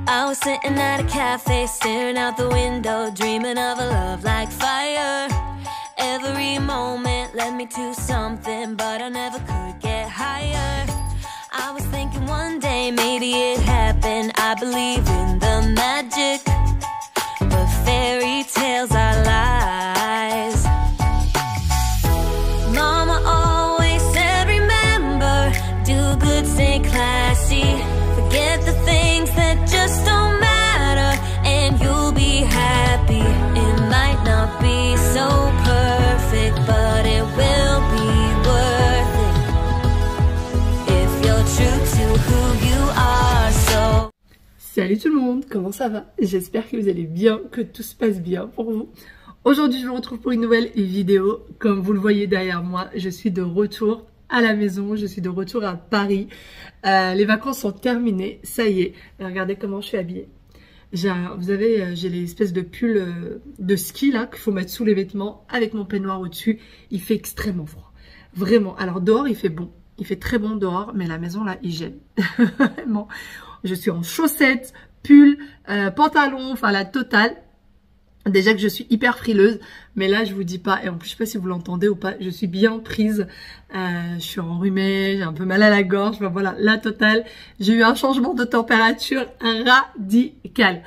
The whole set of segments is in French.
I was sitting at a cafe, staring out the window, dreaming of a love like fire. Every moment led me to something, but I never could get higher. I was thinking one day maybe it happened. I believe in the magic, but fairy tales are lies. Mama always said remember, do good, stay classy, forget the things that just don't matter, and you'll be happy. It might not be so perfect, but it will be worth it if you're true to who you are. So salut tout le monde, comment ça va? J'espère que vous allez bien, que tout se passe bien pour vous. Aujourd'hui je vous retrouve pour une nouvelle vidéo. Comme vous le voyez derrière moi, je suis de retour à la maison, je suis de retour à Paris. Les vacances sont terminées, ça y est. Et regardez comment je suis habillée. Vous savez, j'ai l'espèce de pull de ski là qu'il faut mettre sous les vêtements avec mon peignoir au-dessus. Il fait extrêmement froid, vraiment. Alors dehors il fait bon, il fait très bon dehors, mais la maison là il gèle. Vraiment, je suis en chaussettes, pull, pantalon, enfin la totale. Déjà que je suis hyper frileuse, mais là je vous dis pas, et en plus je sais pas si vous l'entendez ou pas, je suis bien prise, je suis enrhumée, j'ai un peu mal à la gorge, enfin voilà, la totale. J'ai eu un changement de température radical.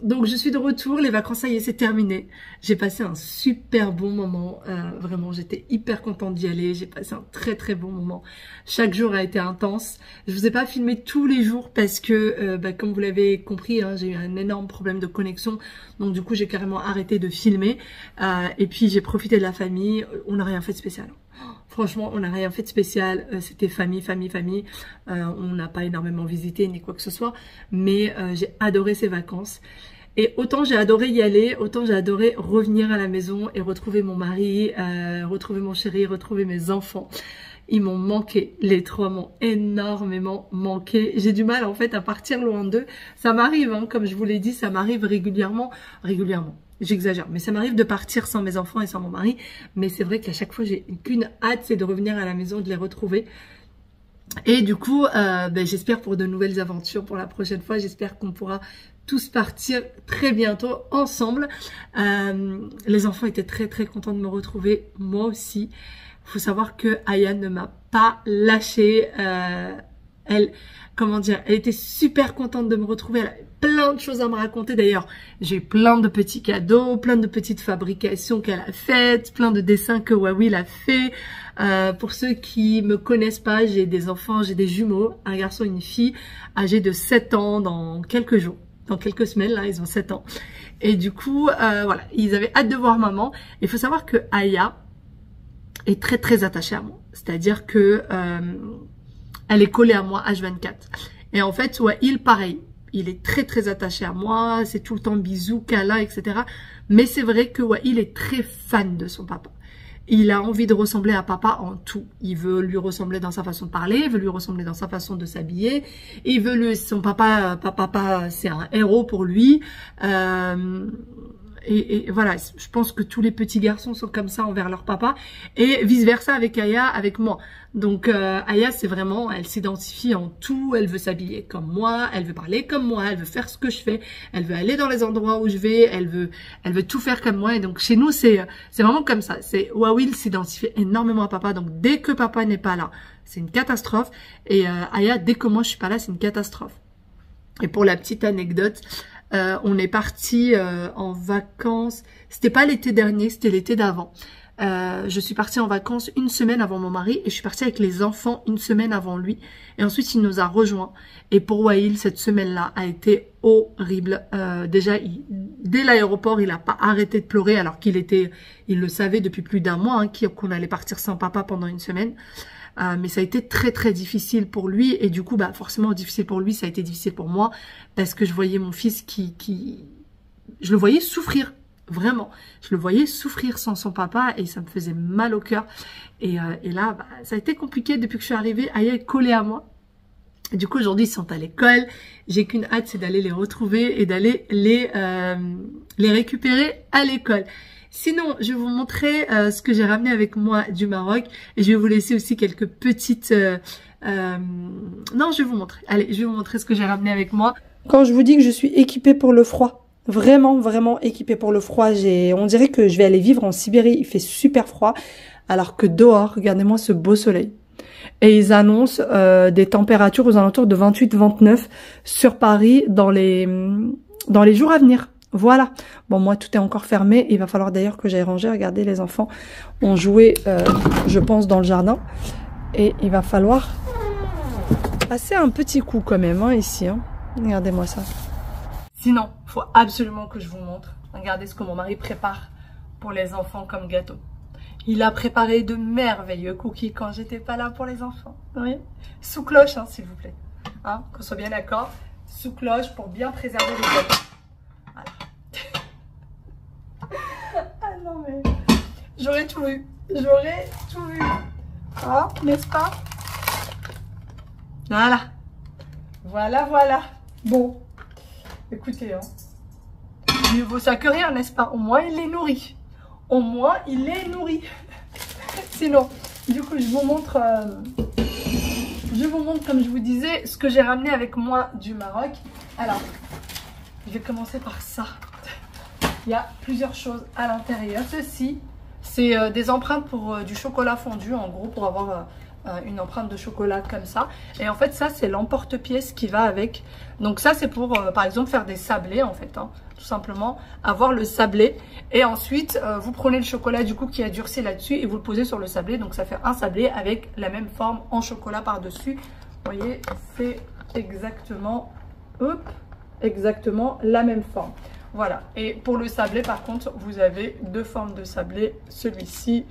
Donc je suis de retour, les vacances ça y est c'est terminé. J'ai passé un super bon moment, vraiment j'étais hyper contente d'y aller, j'ai passé un très bon moment. Chaque jour a été intense. Je vous ai pas filmé tous les jours parce que comme vous l'avez compris, hein, j'ai eu un énorme problème de connexion. Donc du coup j'ai carrément arrêté de filmer. Et puis j'ai profité de la famille, on n'a rien fait de spécial. Franchement, on n'a rien fait de spécial, c'était famille. On n'a pas énormément visité ni quoi que ce soit, mais j'ai adoré ces vacances. Et autant j'ai adoré y aller, autant j'ai adoré revenir à la maison et retrouver mon mari, retrouver mon chéri, retrouver mes enfants. Ils m'ont manqué, les trois m'ont énormément manqué. J'ai du mal en fait à partir loin d'eux. Ça m'arrive, hein, comme je vous l'ai dit, ça m'arrive régulièrement. J'exagère, mais ça m'arrive de partir sans mes enfants et sans mon mari. Mais c'est vrai qu'à chaque fois, j'ai qu'une hâte, c'est de revenir à la maison, de les retrouver. Et du coup, j'espère pour de nouvelles aventures pour la prochaine fois. J'espère qu'on pourra tous partir très bientôt ensemble. Les enfants étaient très contents de me retrouver, moi aussi. Il faut savoir que Aya ne m'a pas lâchée. Elle était super contente de me retrouver. Elle avait plein de choses à me raconter. D'ailleurs, j'ai plein de petits cadeaux, plein de petites fabrications qu'elle a faites, plein de dessins que Wawil a fait. Pour ceux qui me connaissent pas, j'ai des enfants, j'ai des jumeaux, un garçon et une fille, âgés de 7 ans dans quelques jours. Dans quelques semaines, là, ils ont 7 ans. Et du coup, voilà, ils avaient hâte de voir maman. Il faut savoir que Aya est très attachée à moi. C'est-à-dire que elle est collée à moi H24. Et en fait, Wahil, pareil. Il est très attaché à moi. C'est tout le temps bisous, câlins, etc. Mais c'est vrai que Wahil est très fan de son papa. Il a envie de ressembler à papa en tout. Il veut lui ressembler dans sa façon de parler, il veut lui ressembler dans sa façon de s'habiller. Il veut son papa, c'est un héros pour lui. Et voilà, je pense que tous les petits garçons sont comme ça envers leur papa. Et vice versa avec Aya, avec moi. Donc Aya, c'est vraiment, elle s'identifie en tout. Elle veut s'habiller comme moi, elle veut parler comme moi, elle veut faire ce que je fais, elle veut aller dans les endroits où je vais, elle veut tout faire comme moi. Et donc chez nous, c'est vraiment comme ça. Wawil s'identifie énormément à papa. Donc dès que papa n'est pas là, c'est une catastrophe. Et Aya, dès que moi je suis pas là, c'est une catastrophe. Et pour la petite anecdote, on est parti en vacances. C'était pas l'été dernier, c'était l'été d'avant. Je suis partie en vacances une semaine avant mon mari et je suis partie avec les enfants une semaine avant lui. Et ensuite, il nous a rejoints. Et pour Wahil, cette semaine-là a été horrible. Déjà, dès l'aéroport, il n'a pas arrêté de pleurer alors il le savait depuis plus d'un mois, hein, qu'on allait partir sans papa pendant une semaine. Mais ça a été très difficile pour lui et du coup forcément difficile pour lui, ça a été difficile pour moi parce que je voyais mon fils je le voyais souffrir, vraiment, je le voyais souffrir sans son papa et ça me faisait mal au cœur et là ça a été compliqué depuis que je suis arrivée. Aya est collée à moi. Et du coup aujourd'hui ils sont à l'école, j'ai qu'une hâte, c'est d'aller les retrouver et d'aller les récupérer à l'école. Sinon, je vais vous montrer ce que j'ai ramené avec moi du Maroc. Et je vais vous laisser aussi quelques petites... Non, je vais vous montrer. Allez, je vais vous montrer ce que j'ai ramené avec moi. Quand je vous dis que je suis équipée pour le froid, vraiment, vraiment équipée pour le froid, on dirait que je vais aller vivre en Sibérie. Il fait super froid. Alors que dehors, regardez-moi ce beau soleil. Et ils annoncent des températures aux alentours de 28-29 sur Paris dans les jours à venir. Voilà. Bon, moi, tout est encore fermé. Il va falloir d'ailleurs que j'aille ranger. Regardez, les enfants ont joué, je pense, dans le jardin. Et il va falloir passer un petit coup quand même, hein, ici. Hein. Regardez-moi ça. Sinon, il faut absolument que je vous montre. Regardez ce que mon mari prépare pour les enfants comme gâteau. Il a préparé de merveilleux cookies quand j'étais pas là pour les enfants. Oui. Sous cloche, hein, s'il vous plaît. Hein, qu'on soit bien d'accord. Sous cloche pour bien préserver les gâteaux. Voilà. Ah non mais... J'aurais tout eu. J'aurais tout eu. Ah, n'est-ce pas? Voilà. Voilà, voilà. Bon. Écoutez, hein. Mieux vaut ça que rien, n'est-ce pas? Au moins, il les nourrit. Au moins, il est nourri. Sinon, du coup, je vous montre, comme je vous disais, ce que j'ai ramené avec moi du Maroc. Alors, je vais commencer par ça. Il y a plusieurs choses à l'intérieur. Ceci, c'est des empreintes pour du chocolat fondu, en gros, pour avoir une empreinte de chocolat comme ça. Et en fait, ça, c'est l'emporte-pièce qui va avec. Donc ça, c'est pour, par exemple, faire des sablés, en fait, hein. Tout simplement, avoir le sablé. Et ensuite, vous prenez le chocolat du coup qui a durci là-dessus et vous le posez sur le sablé. Donc ça fait un sablé avec la même forme en chocolat par-dessus. Vous voyez, c'est exactement, exactement la même forme. Voilà. Et pour le sablé, par contre, vous avez deux formes de sablé, celui-ci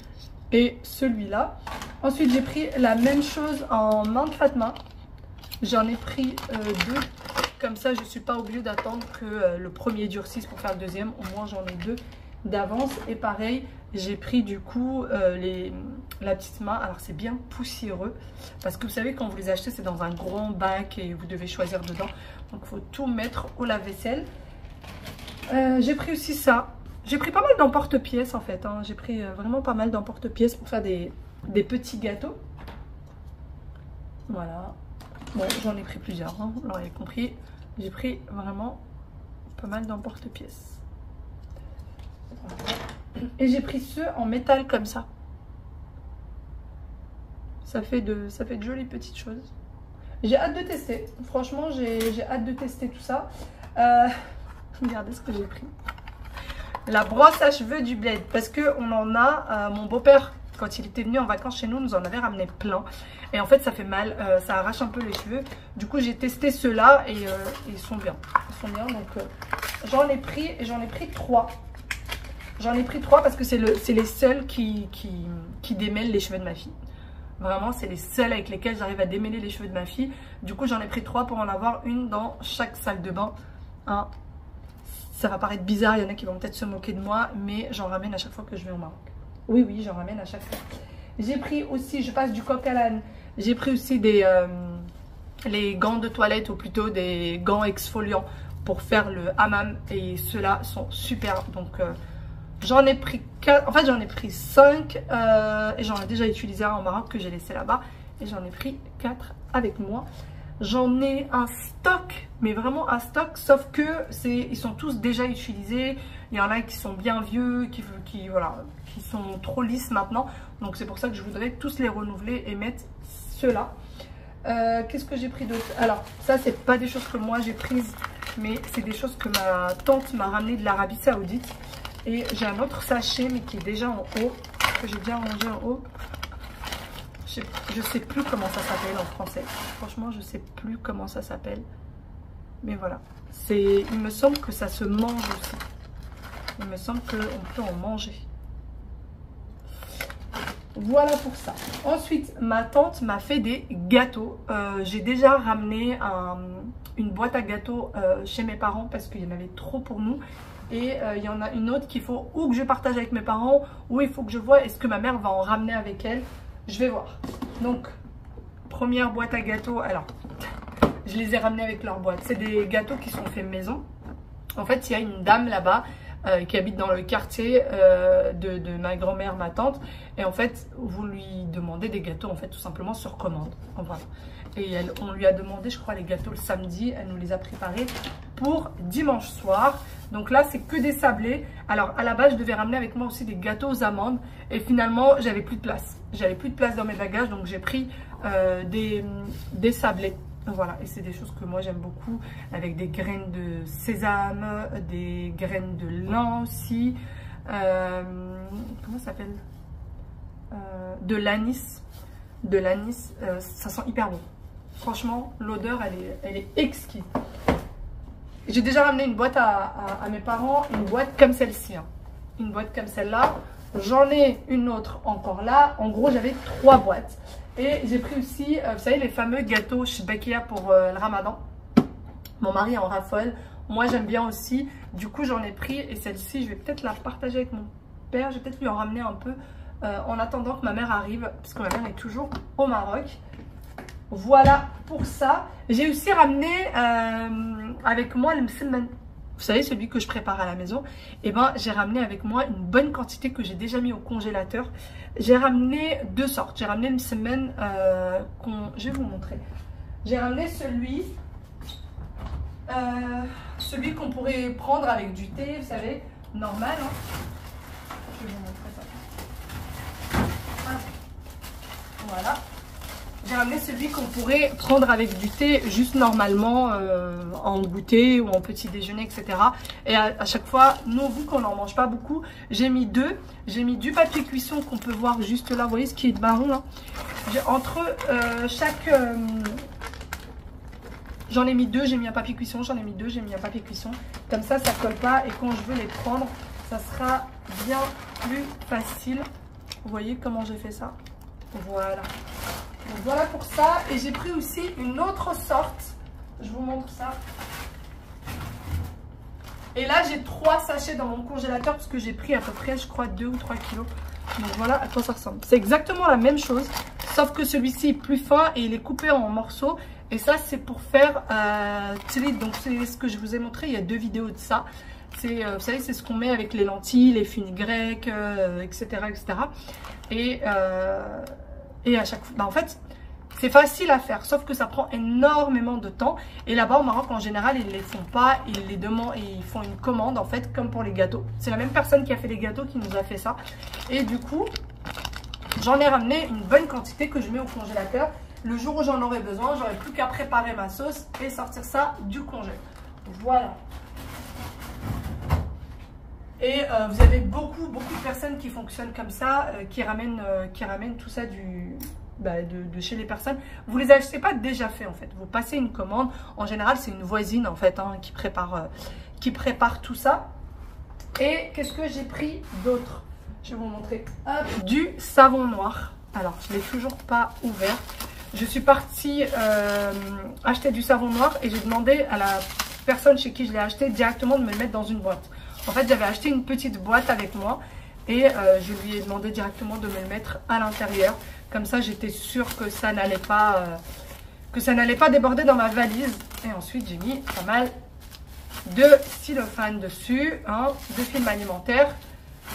et celui-là. Ensuite, j'ai pris la même chose en main de Fatma. J'en ai pris deux. Comme ça, je ne suis pas obligée d'attendre que le premier durcisse pour faire le deuxième. Au moins, j'en ai deux d'avance. Et pareil, j'ai pris du coup la petite main. Alors, c'est bien poussiéreux. Parce que vous savez, quand vous les achetez, c'est dans un grand bac et vous devez choisir dedans. Donc, il faut tout mettre au lave-vaisselle. J'ai pris aussi ça. J'ai pris pas mal d'emporte-pièces en fait. Hein. J'ai pris vraiment pas mal d'emporte-pièces pour faire des petits gâteaux. Voilà. Bon, j'en ai pris plusieurs, hein, vous l'aurez compris. J'ai pris vraiment pas mal d'emporte-pièces. Voilà. Et j'ai pris ceux en métal comme ça. Ça fait de jolies petites choses. J'ai hâte de tester. Franchement, j'ai hâte de tester tout ça. Regardez ce que j'ai pris. La brosse à cheveux du bled. Parce qu'on en a, mon beau-père, quand il était venu en vacances chez nous avait ramené plein. Et en fait, ça fait mal, ça arrache un peu les cheveux. Du coup, j'ai testé ceux-là et ils sont bien. Ils sont bien, donc j'en ai pris 3. J'en ai pris 3 parce que c'est les seuls qui démêlent les cheveux de ma fille. Vraiment, c'est les seuls avec lesquels j'arrive à démêler les cheveux de ma fille. Du coup, j'en ai pris 3 pour en avoir une dans chaque salle de bain. Hein. Ça va paraître bizarre, il y en a qui vont peut-être se moquer de moi, mais j'en ramène à chaque fois que je vais au Maroc. Oui, oui, j'en ramène à chaque fois. J'ai pris aussi, je passe du coq à l'âne, j'ai pris aussi les gants de toilette, ou plutôt des gants exfoliants pour faire le hammam. Et ceux-là sont super. Donc, j'en ai pris 4, en fait j'en ai pris 5 et j'en ai déjà utilisé un au Maroc que j'ai laissé là-bas. Et j'en ai pris 4 avec moi. J'en ai un stock, mais vraiment un stock, sauf que ils sont tous déjà utilisés. Il y en a qui sont bien vieux, qui sont trop lisses maintenant. Donc c'est pour ça que je voudrais tous les renouveler et mettre ceux-là. Qu'est-ce que j'ai pris d'autre? Alors ça, c'est pas des choses que moi j'ai prises, mais c'est des choses que ma tante m'a ramené de l'Arabie Saoudite. Et j'ai un autre sachet, mais qui est déjà en haut, que j'ai bien rangé en haut. Je sais plus comment ça s'appelle en français. Franchement, je sais plus comment ça s'appelle. Mais voilà. Il me semble que ça se mange aussi. Il me semble qu'on peut en manger. Voilà pour ça. Ensuite, ma tante m'a fait des gâteaux. J'ai déjà ramené une boîte à gâteaux chez mes parents parce qu'il y en avait trop pour nous. Et il y en a une autre qu'il faut ou que je partage avec mes parents, ou il faut que je vois est-ce que ma mère va en ramener avec elle. Je vais voir. Donc, première boîte à gâteaux. Alors, je les ai ramenés avec leur boîte. C'est des gâteaux qui sont faits maison. En fait, il y a une dame là-bas qui habite dans le quartier de ma grand-mère, ma tante. Et en fait, vous lui demandez des gâteaux, en fait, tout simplement sur commande. Voilà. Et on lui a demandé, je crois, les gâteaux le samedi. Elle nous les a préparés pour dimanche soir. Donc là, c'est que des sablés. Alors, à la base, je devais ramener avec moi aussi des gâteaux aux amandes. Et finalement, j'avais plus de place. J'avais plus de place dans mes bagages. Donc, j'ai pris des sablés. Voilà. Et c'est des choses que moi, j'aime beaucoup. Avec des graines de sésame, des graines de lin aussi. Comment ça s'appelle? De l'anis. De l'anis. Ça sent hyper bon. Franchement, l'odeur, elle est exquise. J'ai déjà ramené une boîte à mes parents, une boîte comme celle-ci. Hein. Une boîte comme celle-là. J'en ai une autre encore là. En gros, j'avais 3 boîtes. Et j'ai pris aussi, vous savez, les fameux gâteaux Shbakia pour le ramadan. Mon mari en raffole. Moi, j'aime bien aussi. Du coup, j'en ai pris. Et celle-ci, je vais peut-être la partager avec mon père. Je vais peut-être lui en ramener un peu en attendant que ma mère arrive. Parce que ma mère est toujours au Maroc. Voilà pour ça. J'ai aussi ramené avec moi le msemen. Vous savez, celui que je prépare à la maison. Et ben, j'ai ramené avec moi une bonne quantité que j'ai déjà mis au congélateur. J'ai ramené 2 sortes. J'ai ramené le msemen je vais vous montrer. J'ai ramené celui qu'on pourrait prendre avec du thé, vous savez, normal. Hein. Je vais vous montrer ça. Voilà. J'ai ramené celui qu'on pourrait prendre avec du thé juste normalement en goûter ou en petit déjeuner, etc. Et à chaque fois, nous, vu qu'on n'en mange pas beaucoup, j'ai mis 2. J'ai mis du papier cuisson qu'on peut voir juste là. Vous voyez ce qui est marron là. Entre chaque... j'en ai mis 2, j'ai mis un papier cuisson. J'en ai mis 2, j'ai mis un papier cuisson. Comme ça colle pas. Et quand je veux les prendre, ça sera bien plus facile. Vous voyez comment j'ai fait ça? Voilà. Donc voilà pour ça. Et j'ai pris aussi une autre sorte. Je vous montre ça. Et là, j'ai 3 sachets dans mon congélateur parce que j'ai pris à peu près, je crois, 2 ou 3 kilos. Donc voilà à quoi ça ressemble. C'est exactement la même chose. Sauf que celui-ci est plus fin et il est coupé en morceaux. Et ça, c'est pour faire donc c'est ce que je vous ai montré. Il y a 2 vidéos de ça. Vous savez, c'est ce qu'on met avec les lentilles, les fines grecques, etc., etc. Et à chaque fois, bah en fait, c'est facile à faire, sauf que ça prend énormément de temps. Et là-bas, au Maroc, en général, ils ne les font pas. Ils les demandent et ils font une commande, en fait, comme pour les gâteaux. C'est la même personne qui a fait les gâteaux qui nous a fait ça. Et du coup, j'en ai ramené une bonne quantité que je mets au congélateur. Le jour où j'en aurai besoin, j'aurai plus qu'à préparer ma sauce et sortir ça du congé. Voilà. Et vous avez beaucoup de personnes qui fonctionnent comme ça, qui ramènent tout ça de chez les personnes. Vous les achetez pas déjà fait en fait. Vous passez une commande. En général, c'est une voisine en fait hein, qui prépare tout ça. Et qu'est-ce que j'ai pris d'autre? Je vais vous montrer. Hop, du savon noir. Alors, je l'ai toujours pas ouvert. Je suis partie acheter du savon noir et j'ai demandé à la personne chez qui je l'ai acheté directement de me le mettre dans une boîte. En fait, j'avais acheté une petite boîte avec moi et je lui ai demandé directement de me le mettre à l'intérieur. Comme ça, j'étais sûre que ça n'allait pas déborder dans ma valise. Et ensuite, j'ai mis pas mal de cellophane dessus, hein, de film alimentaire.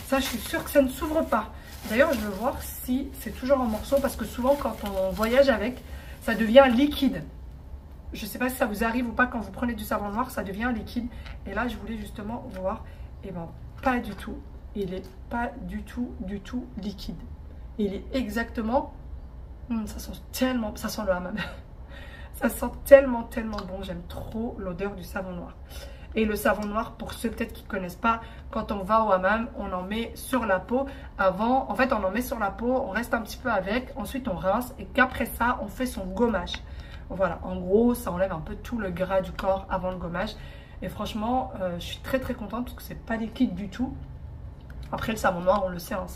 Ça, je suis sûre que ça ne s'ouvre pas. D'ailleurs, je veux voir si c'est toujours en morceaux parce que souvent, quand on voyage avec, ça devient liquide. Je ne sais pas si ça vous arrive ou pas quand vous prenez du savon noir, ça devient liquide. Et là, je voulais justement voir. Et bien, pas du tout. Il n'est pas du tout liquide. Il est exactement... ça sent tellement... Ça sent le hammam. Ça sent tellement bon. J'aime trop l'odeur du savon noir. Et le savon noir, pour ceux peut-être qui ne connaissent pas, quand on va au hammam, on en met sur la peau. Avant, en fait, on en met sur la peau, on reste un petit peu avec. Ensuite, on rince. Et qu'après ça, on fait son gommage. Voilà, en gros, ça enlève un peu tout le gras du corps avant le gommage. Et franchement, je suis très contente parce que c'est pas liquide du tout. Après, le savon noir, on le sait, hein,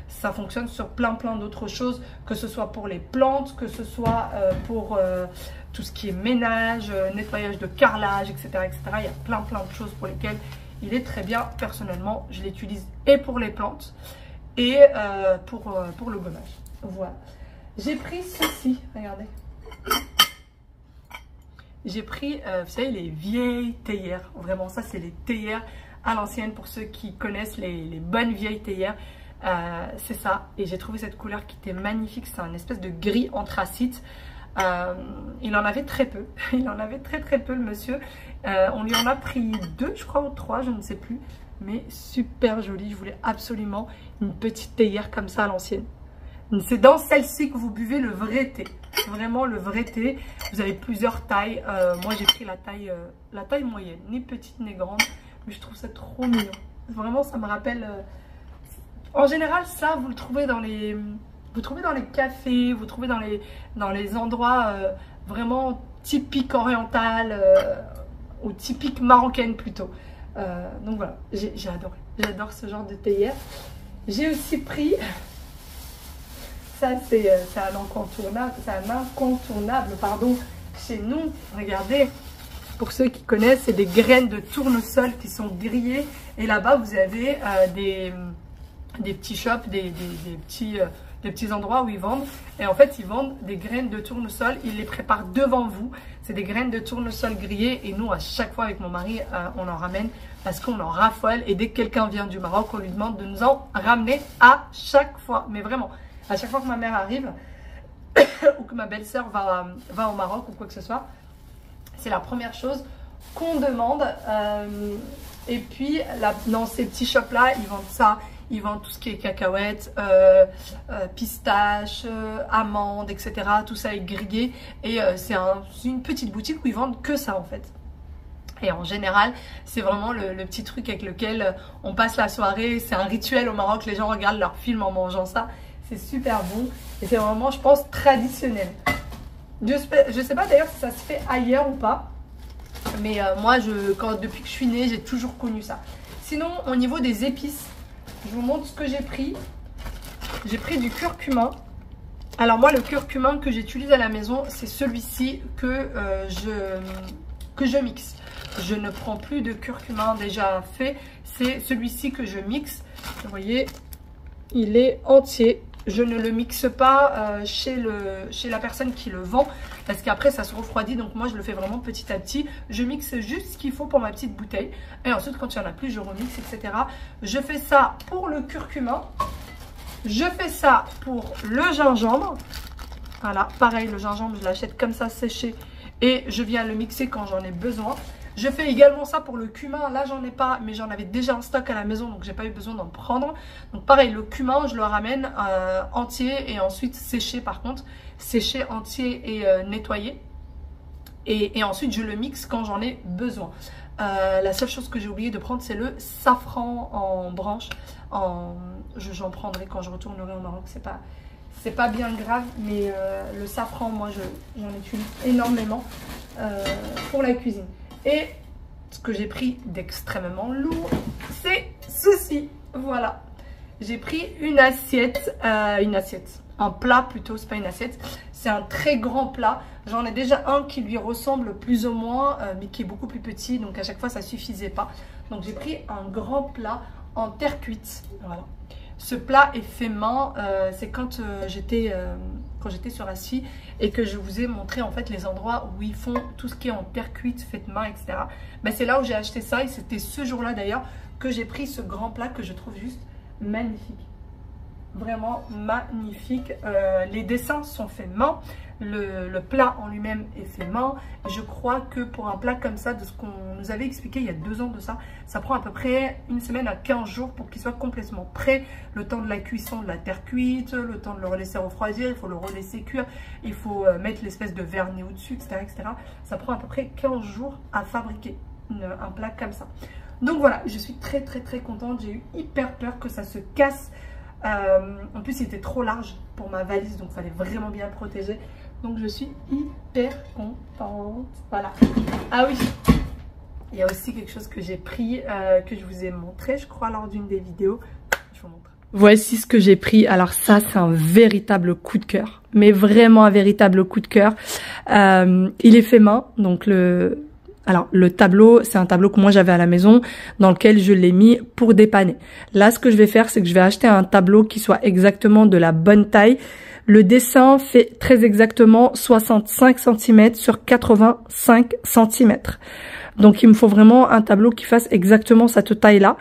ça fonctionne sur plein d'autres choses, que ce soit pour les plantes, que ce soit pour tout ce qui est ménage, nettoyage de carrelage, etc., etc. Il y a plein de choses pour lesquelles il est très bien. Personnellement, je l'utilise et pour les plantes et pour le gommage. Voilà. J'ai pris ceci, regardez. J'ai pris, vous savez, les vieilles théières. Vraiment, ça, c'est les théières à l'ancienne pour ceux qui connaissent les bonnes vieilles théières. C'est ça, et j'ai trouvé cette couleur qui était magnifique. C'est un espèce de gris anthracite. Il en avait très peu, il en avait très peu le monsieur. On lui en a pris 2 je crois, ou 3, je ne sais plus, mais super joli. Je voulais absolument une petite théière comme ça à l'ancienne. C'est dans celle-ci que vous buvez le vrai thé, vraiment le vrai thé. Vous avez plusieurs tailles. Moi j'ai pris la taille moyenne, ni petite ni grande, mais je trouve ça trop mignon. Vraiment ça me rappelle... En général ça vous le trouvez dans les... Vous trouvez dans les cafés, vous trouvez dans les endroits vraiment typiques orientales ou typiques marocaines plutôt. Donc voilà, j'ai adoré. J'adore ce genre de théière. J'ai aussi pris... Ça, c'est un incontournable, pardon, chez nous. Regardez, pour ceux qui connaissent, c'est des graines de tournesol qui sont grillées. Et là-bas, vous avez des petits shops, des petits endroits où ils vendent. Et en fait, ils vendent des graines de tournesol. Ils les préparent devant vous. C'est des graines de tournesol grillées. Et nous, à chaque fois, avec mon mari, on en ramène parce qu'on en raffole. Et dès que quelqu'un vient du Maroc, on lui demande de nous en ramener à chaque fois. Mais vraiment... À chaque fois que ma mère arrive ou que ma belle-sœur va au Maroc ou quoi que ce soit, c'est la première chose qu'on demande. Et puis, dans ces petits shops-là, ils vendent ça. Ils vendent tout ce qui est cacahuètes, pistaches, amandes, etc. Tout ça est grillé. Et c'est une petite boutique où ils vendent que ça en fait. Et en général, c'est vraiment le petit truc avec lequel on passe la soirée. C'est un rituel au Maroc. Les gens regardent leurs films en mangeant ça. C'est super bon et c'est vraiment, je pense, traditionnel. Je sais pas d'ailleurs si ça se fait ailleurs ou pas. Mais moi, depuis que je suis née, j'ai toujours connu ça. Sinon, au niveau des épices, je vous montre ce que j'ai pris. J'ai pris du curcuma. Alors moi, le curcuma que j'utilise à la maison, c'est celui-ci que je mixe. Je ne prends plus de curcuma déjà fait. C'est celui-ci que je mixe. Vous voyez, il est entier. Je ne le mixe pas chez la personne qui le vend parce qu'après ça se refroidit. Donc moi je le fais vraiment petit à petit. Je mixe juste ce qu'il faut pour ma petite bouteille. Et ensuite quand il n'y en a plus je remixe, etc. Je fais ça pour le curcuma. Je fais ça pour le gingembre. Voilà, pareil, le gingembre je l'achète comme ça séché. Et je viens le mixer quand j'en ai besoin. Je fais également ça pour le cumin. Là, j'en ai pas, mais j'en avais déjà en stock à la maison, donc j'ai pas eu besoin d'en prendre. Donc pareil, le cumin, je le ramène entier et ensuite séché par contre. Séché entier et nettoyé. Et ensuite, je le mixe quand j'en ai besoin. La seule chose que j'ai oublié de prendre, c'est le safran en branche. J'en prendrai quand je retournerai au Maroc, c'est pas bien grave, mais le safran, moi, j'en utilise énormément pour la cuisine. Et ce que j'ai pris d'extrêmement lourd, c'est ceci. Voilà. J'ai pris une assiette, un plat plutôt, c'est pas une assiette. C'est un très grand plat. J'en ai déjà un qui lui ressemble plus ou moins, mais qui est beaucoup plus petit. Donc à chaque fois, ça suffisait pas. Donc j'ai pris un grand plat en terre cuite. Voilà. Ce plat est fait main. C'est quand j'étais sur Asfi et que je vous ai montré en fait les endroits où ils font tout ce qui est en terre cuite, fait main, etc. Ben, c'est là où j'ai acheté ça et c'était ce jour-là d'ailleurs que j'ai pris ce grand plat que je trouve juste magnifique. Vraiment magnifique. Les dessins sont faits main. Le plat en lui-même est fait main. Je crois que pour un plat comme ça, de ce qu'on nous avait expliqué il y a 2 ans de ça, ça prend à peu près 1 semaine à 15 jours pour qu'il soit complètement prêt. Le temps de la cuisson de la terre cuite, le temps de le relaisser refroidir, il faut le relaisser cuire, il faut mettre l'espèce de vernis au-dessus, etc., etc. Ça prend à peu près 15 jours à fabriquer un plat comme ça. Donc voilà, je suis très contente. J'ai eu hyper peur que ça se casse. En plus, il était trop large pour ma valise, donc il fallait vraiment bien le protéger. Donc je suis hyper contente. Voilà. Ah oui, il y a aussi quelque chose que j'ai pris, que je vous ai montré, je crois, lors d'une des vidéos. Je vous montre. Voici ce que j'ai pris. Alors ça, c'est un véritable coup de cœur. Mais vraiment un véritable coup de cœur. Il est fait main, donc Alors, le tableau, c'est un tableau que moi j'avais à la maison, dans lequel je l'ai mis pour dépanner. Là, ce que je vais faire, c'est que je vais acheter un tableau qui soit exactement de la bonne taille. Le dessin fait très exactement 65 cm sur 85 cm. Donc il me faut vraiment un tableau qui fasse exactement cette taille-là.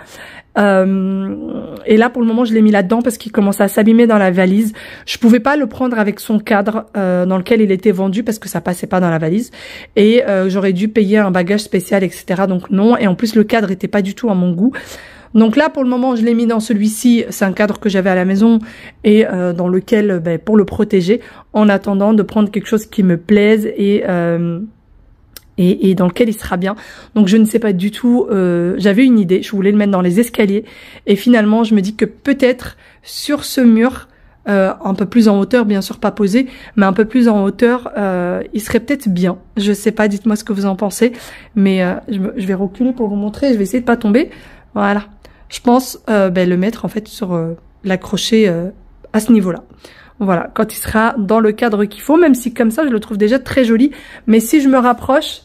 Et là pour le moment je l'ai mis là-dedans parce qu'il commençait à s'abîmer dans la valise. Je pouvais pas le prendre avec son cadre dans lequel il était vendu parce que ça passait pas dans la valise. Et j'aurais dû payer un bagage spécial, etc. Donc non. Et en plus le cadre était pas du tout à mon goût. Donc là, pour le moment, je l'ai mis dans celui-ci. C'est un cadre que j'avais à la maison et dans lequel, pour le protéger, en attendant de prendre quelque chose qui me plaise et dans lequel il sera bien. Donc je ne sais pas du tout. J'avais une idée. Je voulais le mettre dans les escaliers et finalement, je me dis que peut-être sur ce mur, un peu plus en hauteur, bien sûr pas posé, mais un peu plus en hauteur, il serait peut-être bien. Je sais pas. Dites-moi ce que vous en pensez. Mais je vais reculer pour vous montrer. Je vais essayer de pas tomber. Voilà. Je pense le mettre en fait sur l'accrocher à ce niveau-là. Voilà, quand il sera dans le cadre qu'il faut, même si comme ça je le trouve déjà très joli. Mais si je me rapproche,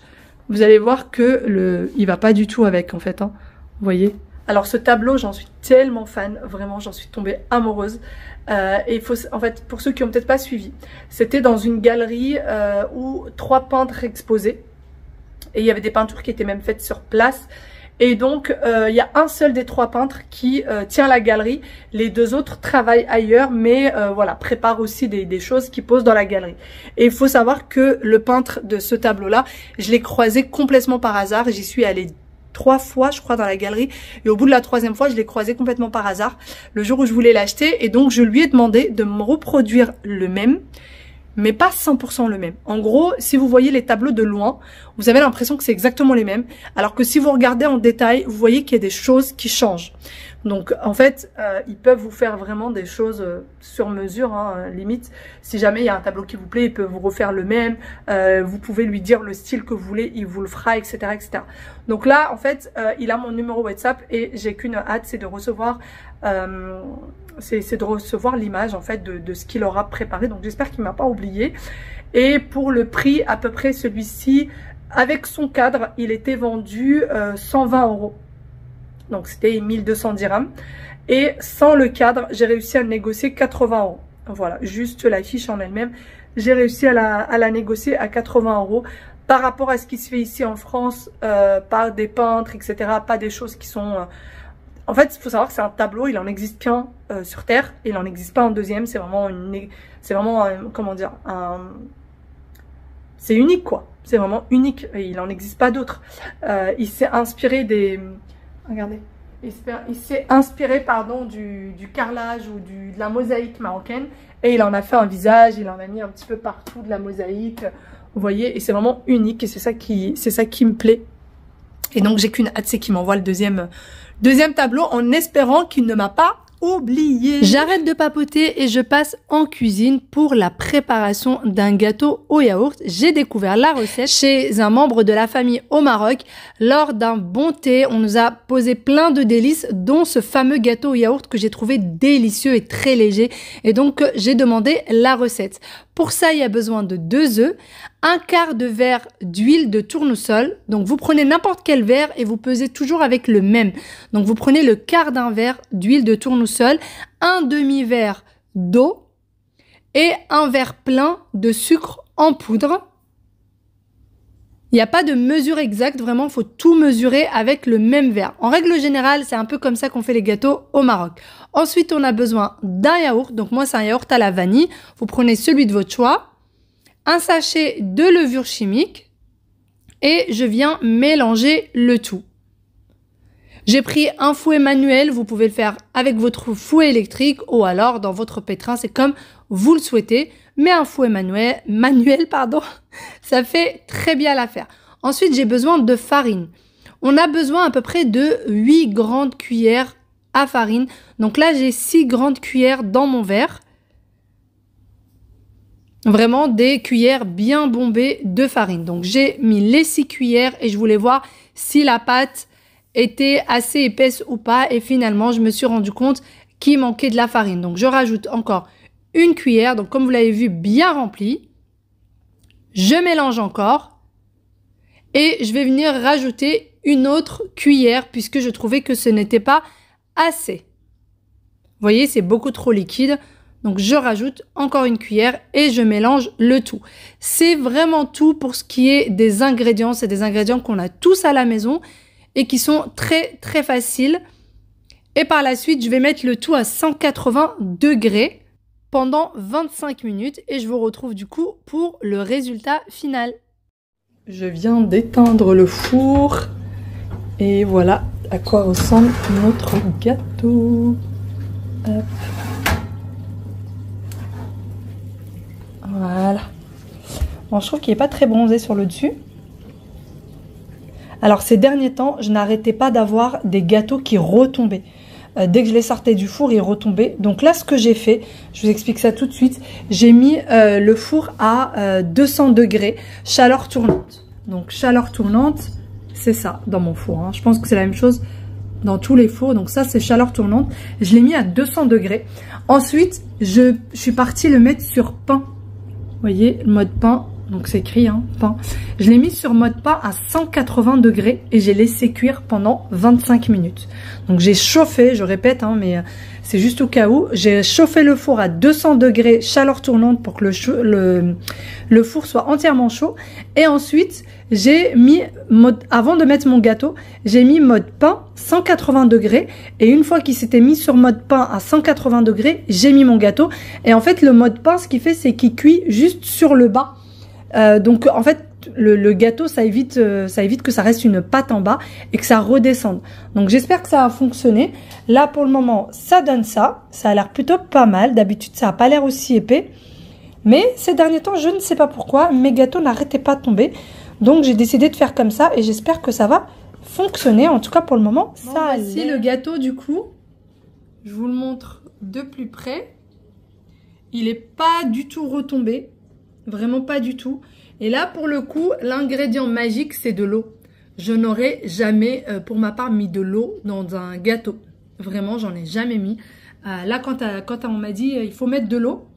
vous allez voir que il va pas du tout avec en fait. Hein. Vous voyez. Alors ce tableau, j'en suis tellement fan, vraiment, j'en suis tombée amoureuse. Et il faut, en fait, pour ceux qui ont peut-être pas suivi, c'était dans une galerie où 3 peintres exposaient et il y avait des peintures qui étaient même faites sur place. Et donc, il y a un seul des 3 peintres qui tient la galerie. Les 2 autres travaillent ailleurs, mais voilà, préparent aussi des choses qui posent dans la galerie. Et il faut savoir que le peintre de ce tableau-là, je l'ai croisé complètement par hasard. J'y suis allée 3 fois, je crois, dans la galerie. Et au bout de la 3e fois, je l'ai croisé complètement par hasard, le jour où je voulais l'acheter. Et donc, je lui ai demandé de me reproduire le même, mais pas 100% le même. En gros, si vous voyez les tableaux de loin, vous avez l'impression que c'est exactement les mêmes, alors que si vous regardez en détail, vous voyez qu'il y a des choses qui changent. Donc, en fait, ils peuvent vous faire vraiment des choses sur mesure, hein, limite. Si jamais il y a un tableau qui vous plaît, ils peuvent vous refaire le même. Vous pouvez lui dire le style que vous voulez, il vous le fera, etc., etc. Donc là, en fait, il a mon numéro WhatsApp et j'ai qu'une hâte, c'est de recevoir... c'est de recevoir l'image en fait de ce qu'il aura préparé. Donc j'espère qu'il m'a pas oublié. Et pour le prix, à peu près celui-ci, avec son cadre, il était vendu 120 €. Donc c'était 1200 dirhams. Et sans le cadre, j'ai réussi à le négocier 80 €. Voilà, juste la fiche en elle-même. J'ai réussi à la négocier à 80 € par rapport à ce qui se fait ici en France, par des peintres, etc. Pas des choses qui sont... En fait, il faut savoir que c'est un tableau, il en existe qu'un sur Terre, et il n'en existe pas un deuxième. C'est vraiment comment dire, c'est unique quoi. C'est vraiment unique, et il n'en existe pas d'autres. Il s'est inspiré des, regardez, il s'est inspiré pardon du carrelage ou de la mosaïque marocaine, et il en a fait un visage, il en a mis un petit peu partout de la mosaïque. Vous voyez, et c'est vraiment unique, et c'est ça qui me plaît. Et donc j'ai qu'une hâte, c'est qu'il m'envoie le deuxième tableau en espérant qu'il ne m'a pas oublié. J'arrête de papoter et je passe en cuisine pour la préparation d'un gâteau au yaourt. J'ai découvert la recette chez un membre de la famille au Maroc. Lors d'un bon thé, on nous a posé plein de délices, dont ce fameux gâteau au yaourt que j'ai trouvé délicieux et très léger. Et donc, j'ai demandé la recette. Pour ça, il y a besoin de 2 œufs, 1/4 de verre d'huile de tournesol. Donc, vous prenez n'importe quel verre et vous pesez toujours avec le même. Donc, vous prenez le quart d'un verre d'huile de tournesol, un demi-verre d'eau et un verre plein de sucre en poudre. Il n'y a pas de mesure exacte, vraiment, il faut tout mesurer avec le même verre. En règle générale, c'est un peu comme ça qu'on fait les gâteaux au Maroc. Ensuite, on a besoin d'un yaourt. Donc moi, c'est un yaourt à la vanille. Vous prenez celui de votre choix. Un sachet de levure chimique. Et je viens mélanger le tout. J'ai pris un fouet manuel. Vous pouvez le faire avec votre fouet électrique ou alors dans votre pétrin. C'est comme vous le souhaitez. Mais un fouet manuel, ça fait très bien l'affaire. Ensuite, j'ai besoin de farine. On a besoin à peu près de 8 grandes cuillères à farine. Donc là, j'ai 6 grandes cuillères dans mon verre. Vraiment des cuillères bien bombées de farine. Donc j'ai mis les 6 cuillères et je voulais voir si la pâte était assez épaisse ou pas. Et finalement, je me suis rendu compte qu'il manquait de la farine. Donc je rajoute encore une cuillère, donc comme vous l'avez vu, bien remplie. Je mélange encore et je vais venir rajouter une autre cuillère puisque je trouvais que ce n'était pas assez. Vous voyez, c'est beaucoup trop liquide. Donc je rajoute encore une cuillère et je mélange le tout. C'est vraiment tout pour ce qui est des ingrédients. C'est des ingrédients qu'on a tous à la maison et qui sont très très faciles. Et par la suite, je vais mettre le tout à 180 degrés pendant 25 minutes et je vous retrouve du coup pour le résultat final. Je viens d'éteindre le four et voilà à quoi ressemble notre gâteau. Hop. Voilà. Bon, je trouve qu'il n'est pas très bronzé sur le dessus. Alors ces derniers temps, je n'arrêtais pas d'avoir des gâteaux qui retombaient. Dès que je les sortais du four, ils retombaient. Donc là, ce que j'ai fait, je vous explique ça tout de suite. J'ai mis le four à 200 degrés, chaleur tournante. Donc chaleur tournante, c'est ça dans mon four. Hein. Je pense que c'est la même chose dans tous les fours. Donc ça, c'est chaleur tournante. Je l'ai mis à 200 degrés. Ensuite, je suis partie le mettre sur pain. Vous voyez, le mode pain. Donc c'est écrit, hein, pain. Je l'ai mis sur mode pain à 180 degrés et j'ai laissé cuire pendant 25 minutes. Donc j'ai chauffé, je répète, hein, mais c'est juste au cas où. J'ai chauffé le four à 200 degrés, chaleur tournante pour que le four soit entièrement chaud. Et ensuite, j'ai mis, avant de mettre mon gâteau, j'ai mis mode pain 180 degrés. Et une fois qu'il s'était mis sur mode pain à 180 degrés, j'ai mis mon gâteau. Et en fait, le mode pain, ce qu'il fait, c'est qu'il cuit juste sur le bas. Donc en fait le gâteau ça évite que ça reste une pâte en bas et que ça redescende. Donc j'espère que ça a fonctionné. Là pour le moment ça donne ça a l'air plutôt pas mal. D'habitude ça n'a pas l'air aussi épais, mais ces derniers temps je ne sais pas pourquoi mes gâteaux n'arrêtaient pas de tomber. Donc j'ai décidé de faire comme ça et j'espère que ça va fonctionner. En tout cas pour le moment bon, ça voici le gâteau du coup. Je vous le montre de plus près. Il est pas du tout retombé. Vraiment pas du tout. Et là, pour le coup, l'ingrédient magique, c'est de l'eau. Je n'aurais jamais, pour ma part, mis de l'eau dans un gâteau. Vraiment, j'en ai jamais mis. Là, quand on m'a dit, il faut mettre de l'eau,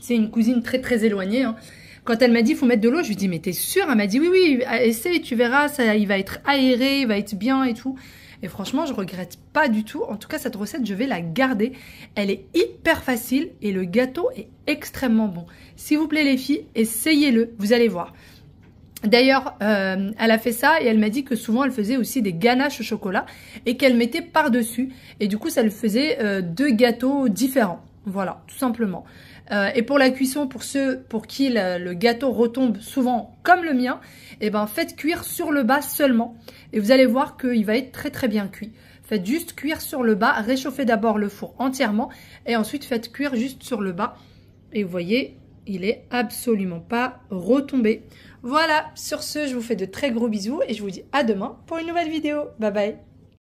c'est une cousine très, très éloignée. Hein. Quand elle m'a dit, il faut mettre de l'eau, je lui ai dit, mais t'es sûre? Elle m'a dit, oui, oui, essaye, tu verras, ça, il va être aéré, il va être bien et tout. Et franchement, je regrette pas du tout. En tout cas, cette recette, je vais la garder. Elle est hyper facile et le gâteau est extrêmement bon. S'il vous plaît, les filles, essayez-le. Vous allez voir. D'ailleurs, elle a fait ça et elle m'a dit que souvent, elle faisait aussi des ganaches au chocolat et qu'elle mettait par-dessus. Et du coup, ça lui faisait deux gâteaux différents. Voilà, tout simplement. Et pour la cuisson, pour ceux pour qui le gâteau retombe souvent comme le mien, eh ben faites cuire sur le bas seulement. Et vous allez voir qu'il va être très très bien cuit. Faites juste cuire sur le bas, réchauffez d'abord le four entièrement et ensuite faites cuire juste sur le bas. Et vous voyez, il est absolument pas retombé. Voilà, sur ce, je vous fais de très gros bisous et je vous dis à demain pour une nouvelle vidéo. Bye bye.